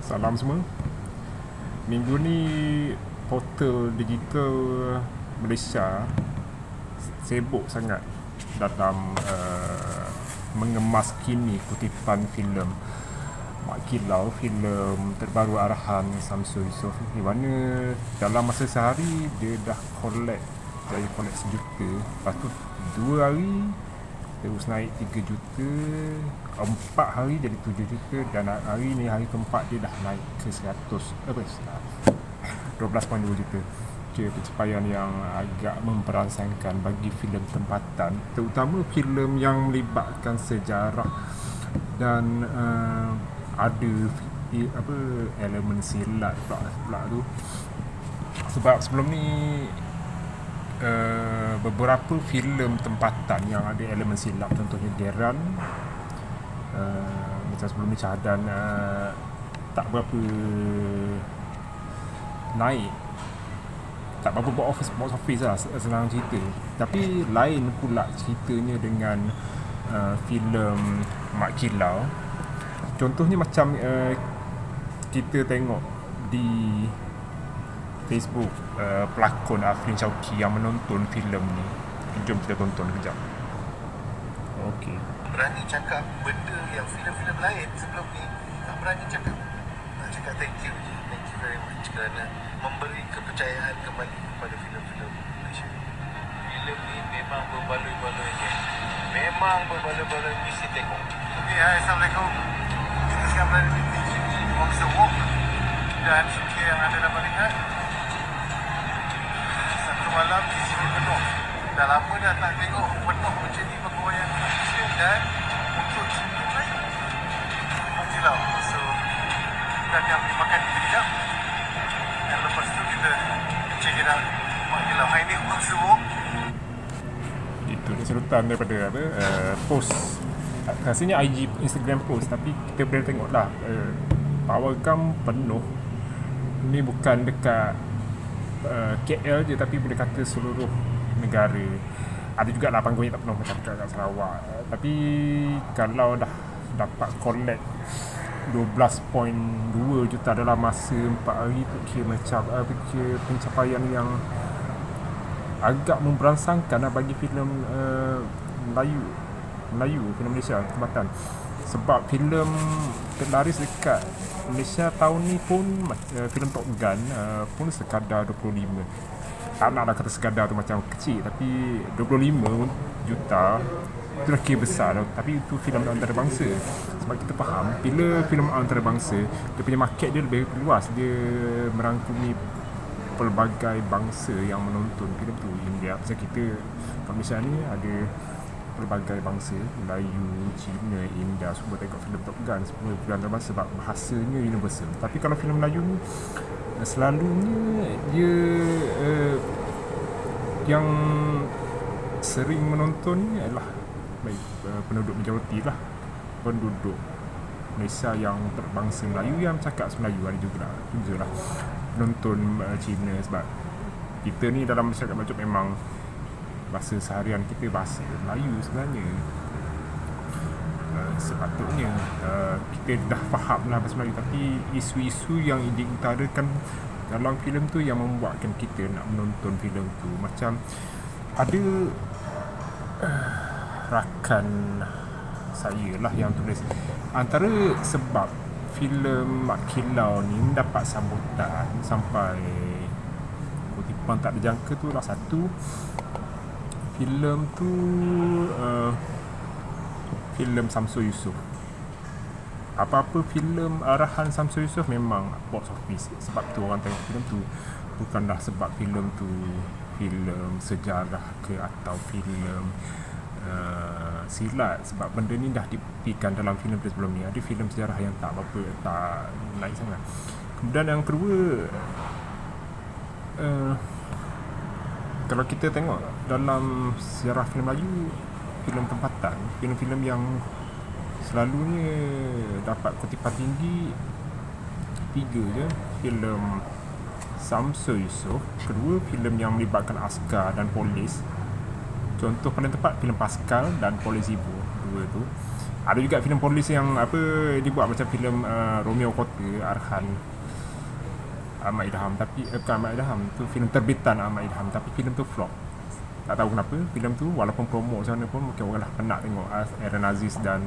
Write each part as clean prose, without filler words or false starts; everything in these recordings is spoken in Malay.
Salam semua. Minggu ni portal digital Malaysia sibuk sangat dalam mengemas kini kutipan filem Mak Kilau, filem terbaru arahan Samsul Yusof, di mana dalam masa sehari dia dah collect 1 juta. Lepas tu 2 hari terus naik 3 juta, 4 hari jadi 7 juta, dan hari ni hari keempat dia dah naik ke 12.2 juta. Pencapaian yang agak memperasankan bagi filem tempatan, terutama filem yang melibatkan sejarah dan ada elemen silat pula tu. Sebab sebelum ni beberapa filem tempatan yang ada elemen silap, contohnya Geran, macam sebelum ni Cahadan, tak berapa naik, tak berapa box office lah, senang cerita. Tapi lain pula ceritanya dengan filem Mak Kilau. Contohnya macam kita tengok di Facebook pelakon Afrin Shauki yang menonton filem ni. Jom kita tonton kejap. Okey. Berani cakap benda yang filem-filem lain sebelum ni tak berani cakap. Nak cakap thank you very much kerana memberi kepercayaan kembali kepada filem-filem Malaysia. Filem ni memang berbaloi-baloi je. Memang berbaloi-baloi, mesti tengok. Okey, hai, Assalamualaikum. Kita sekarang berada di Wangsa Walk, dan seperti yang anda dapat lihat, satu malam di sini penuh. Dah lama dah tak tengok penuh macam ni pegawaian Malaysia, dan untuk cerita lain Mak Kilau. So kita akan pergi makan kejap, dan lepas tu kita check it out Mak Kilau. Hari ni Wangsa Walk. Itu dia serutan daripada post, rasanya IG Instagram post, tapi kita boleh tengok lah Powercam penuh. Ni bukan dekat KL je, tapi boleh kata seluruh negara. Ada juga lah panggung yang tak penuh macam kat Sarawak. Tapi kalau dah dapat collect 12.2 juta dalam masa 4 hari tu, kira macam pencapaian yang agak memberangsangkan lah bagi filem Melayu, filem Malaysia tempatan. Sebab filem terlaris dekat Malaysia tahun ni pun filem Top Gun pun sekadar 25. Tak naklah kata sekadar tu macam kecil, tapi 25 juta itu dah kira besar. Tapi itu filem antarabangsa. Sebab kita faham bila filem antarabangsa, dia punya market dia lebih luas, dia merangkumi pelbagai bangsa yang menonton filem tu. India, macam kita kat Malaysia ni ada pelbagai bangsa, Melayu, Cina, India, semua tengok filem Top Gun, semua filem antarabangsa sebab bahasanya universal. Tapi kalau filem Melayu ni selalunya dia yang sering menonton ni adalah penduduk majoriti lah, penduduk Malaysia yang berbangsa Melayu, yang cakap Melayu ada juga lah penonton Cina. Sebab kita ni dalam masyarakat Melayu memang bahasa seharian kita bahasa Melayu sebenarnya. Sepatutnya kita dah faham lah bahasa Melayu, tapi isu-isu yang diutarakan dalam filem tu yang membuatkan kita nak menonton filem tu. Macam ada rakan saya lah yang tulis, antara sebab filem Mak Kilau ni mendapat sambutan sampai kutipan tak dijangka tu lah, satu, filem tu filem Samsul Yusof. Apa-apa filem arahan Samsul Yusof memang box office. Sebab tu orang tengok filem tu, bukanlah sebab filem tu filem sejarah ke atau filem silat. Sebab benda ni dah dibuktikan dalam filem sebelum ni. Ada filem sejarah yang tak naik sangat. Kemudian yang kedua, kalau kita tengok dalam sejarah filem Melayu, filem tempatan, filem-filem yang selalunya dapat kutipan tinggi, 3 je. Filem Samsul Yusof, kedua filem yang melibatkan askar dan polis. Contoh paling tepat filem Pascal dan Polis Ibu, 2 peristiwa tu. Ada juga filem polis yang apa dibuat macam filem Romeo Kota Arhan Ahmad Idham, tapi bukan Ahmad Idham, tu filem terbitan Ahmad Idham, tapi filem tu flop. Tak tahu kenapa filem tu walaupun promo macam mana pun mungkin orang lah penat tengok Aaron Aziz dan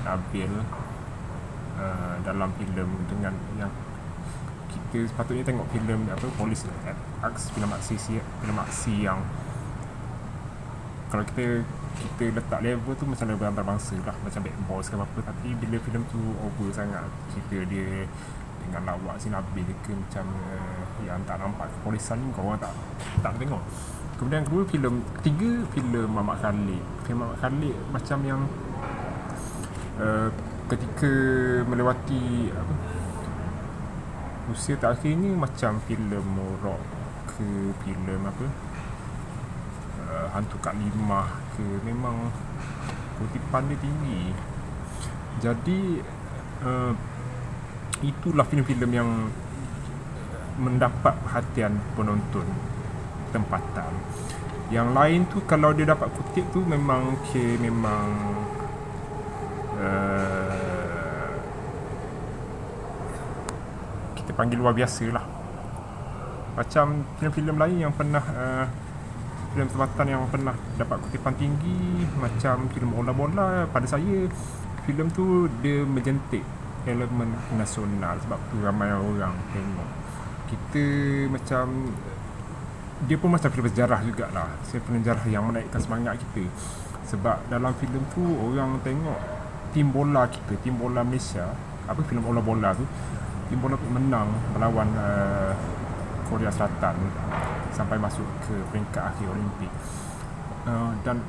Nabil dalam filem dengan yang kita sepatutnya tengok filem apa polis filem aksi yang kalau kita letak level tu macam level antarabangsa lah, macam Bad Boys ke apa, tapi bila filem tu over sangat, cerita dia dengan lawak si Nabil ke macam yang tak nampak kepolisan ni, kau orang tak tengok. Kemudian kedua, ketiga filem Mamat Khalid. Filem Mamat Khalid macam yang ketika melewati apa usia terakhir ni, macam filem Morok ke filem apa Hantu Kak Limah ke, memang kutipan dia tinggi. Jadi itulah filem-filem yang mendapat perhatian penonton tempatan. Yang lain tu kalau dia dapat kutip tu memang kita panggil luar biasa lah. Macam filem-filem lain yang pernah filem tempatan yang pernah dapat kutipan tinggi, macam filem Bola-Bola, pada saya filem tu dia menjentik elemen nasional, sebab tu ramai orang tengok. Kita macam dia pun macam filem sejarah jugalah, filem sejarah yang menaikkan semangat kita. Sebab dalam filem tu orang tengok tim bola kita, tim bola Malaysia, apa filem Bola-Bola tu, tim bola menang melawan Korea Selatan sampai masuk ke peringkat akhir Olimpik. Dan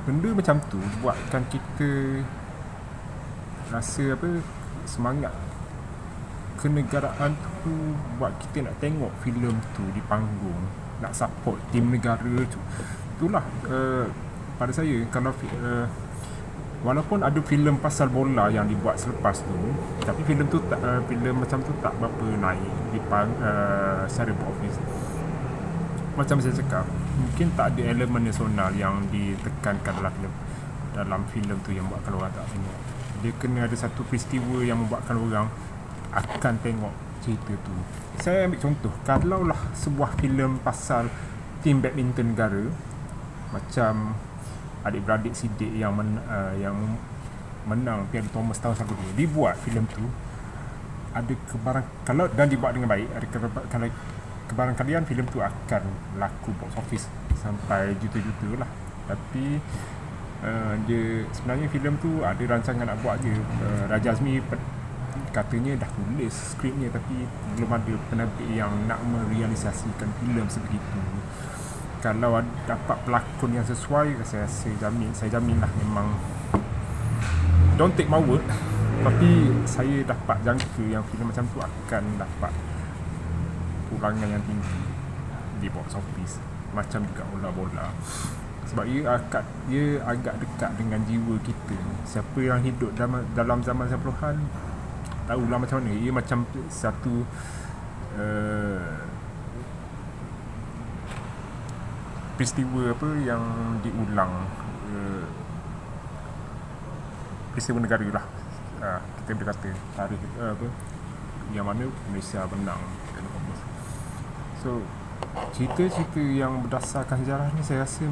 benda macam tu buatkan kita rasa apa, semangat kenegaraan tu buat kita nak tengok filem tu di panggung, nak support tim negara tu. Itulah pada saya, kalau walaupun ada filem pasal bola yang dibuat selepas tu, tapi filem tu tak, filem macam tu tak berapa naik di secara box office. Macam saya cakap, mungkin tak ada elemen nasional yang ditekankan dalam filem tu yang buatkan orang tak tengok. Dia kena ada satu peristiwa yang membuatkan orang akan tengok cerita tu. Saya ambil contoh, kalaulah sebuah filem pasal tim badminton negara, macam adik-beradik Siddiq yang menang Piala Thomas tahun 92, dibuat filem tu, ada kalau dan dibuat dengan baik, ada kebarangkalian filem tu akan laku box office sampai juta-juta lah. Tapi dia sebenarnya filem tu ada rancangan nak buat je. Raja Azmi katanya dah tulis skripnya, tapi belum ada penerbit yang nak merealisasikan filem sebegitu. Kalau dapat pelakon yang sesuai, saya jamin lah, memang don't take my word, tapi saya dapat jangka yang filem macam tu akan dapat pulangan yang tinggi di box office, macam juga Bola-Bola. Sebab ia agak dekat dengan jiwa kita. Siapa yang hidup dalam zaman 90-an tahulah macam mana. Ia macam satu peristiwa apa yang diulang, peristiwa negara lah, kita boleh kata tarikh apa yang mana Malaysia menang. So cerita-cerita yang berdasarkan sejarah ni saya rasa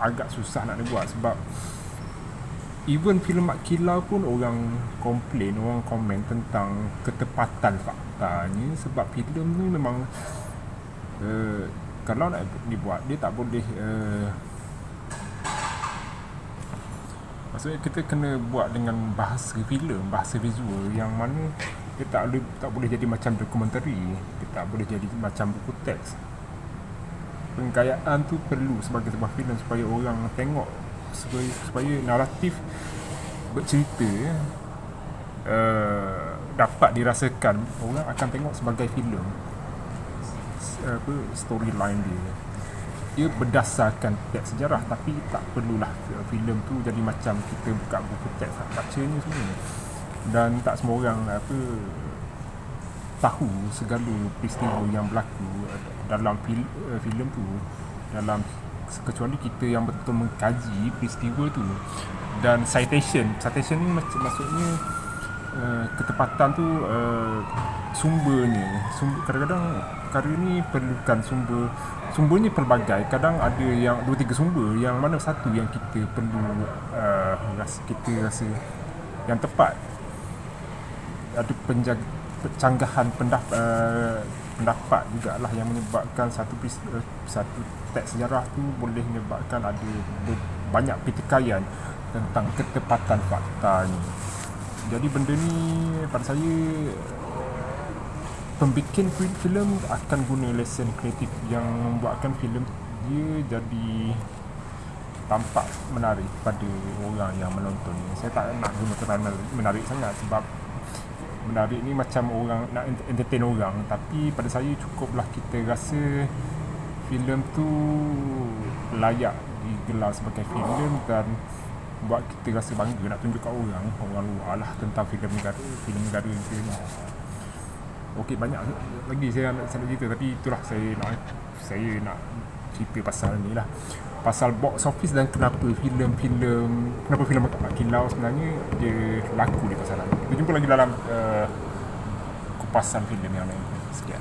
agak susah nak dibuat, sebab even filem Mat Kilau pun orang komplain, orang komen tentang ketepatan faktanya. Sebab filem ni memang kalau nak dibuat, dia tak boleh maksudnya kita kena buat dengan bahasa filem, bahasa visual yang mana dia tak boleh jadi macam dokumentari, dia tak boleh jadi macam buku teks. Penggayaan tu perlu sebagai sebuah filem supaya orang tengok, supaya naratif bercerita dapat dirasakan, orang akan tengok sebagai filem. Storyline dia berdasarkan teks sejarah, tapi tak perlulah filem tu jadi macam kita buka buku teks bacanya semua. Dan tak semua orang tahu segala peristiwa yang berlaku dalam filem tu, dalam kecuali kita yang betul mengkaji peristiwa tu. Dan citation ni maksudnya ketepatan tu sumbernya. Kadang-kadang perkara ni perlukan sumbernya pelbagai. Kadang ada yang 2-3 sumber, yang mana satu yang kita perlu kita rasa yang tepat. Ada pencanggahan pendapat jugalah yang menyebabkan satu teks sejarah tu boleh menyebabkan ada banyak pertikaian tentang ketepatan fakta ni. Jadi benda ni pada saya pembikin filem akan guna lesen kreatif yang membuatkan filem dia jadi tampak menarik pada orang yang menonton. Saya tak nak guna kata menarik sangat, sebab menarik ni macam orang nak entertain orang, tapi pada saya cukuplah kita rasa filem tu layak digelar sebagai filem dan buat kita rasa bangga nak tunjuk kat orang luar lah tentang filem negara kita ni. Okey, banyak lagi saya nak cerita, tapi itulah saya nak cerita pasal ni lah, pasal box office dan kenapa filem Mak Kilau sebenarnya dia laku di pasaran. Kita jumpa lagi dalam kupasan filem yang lain. Sekian.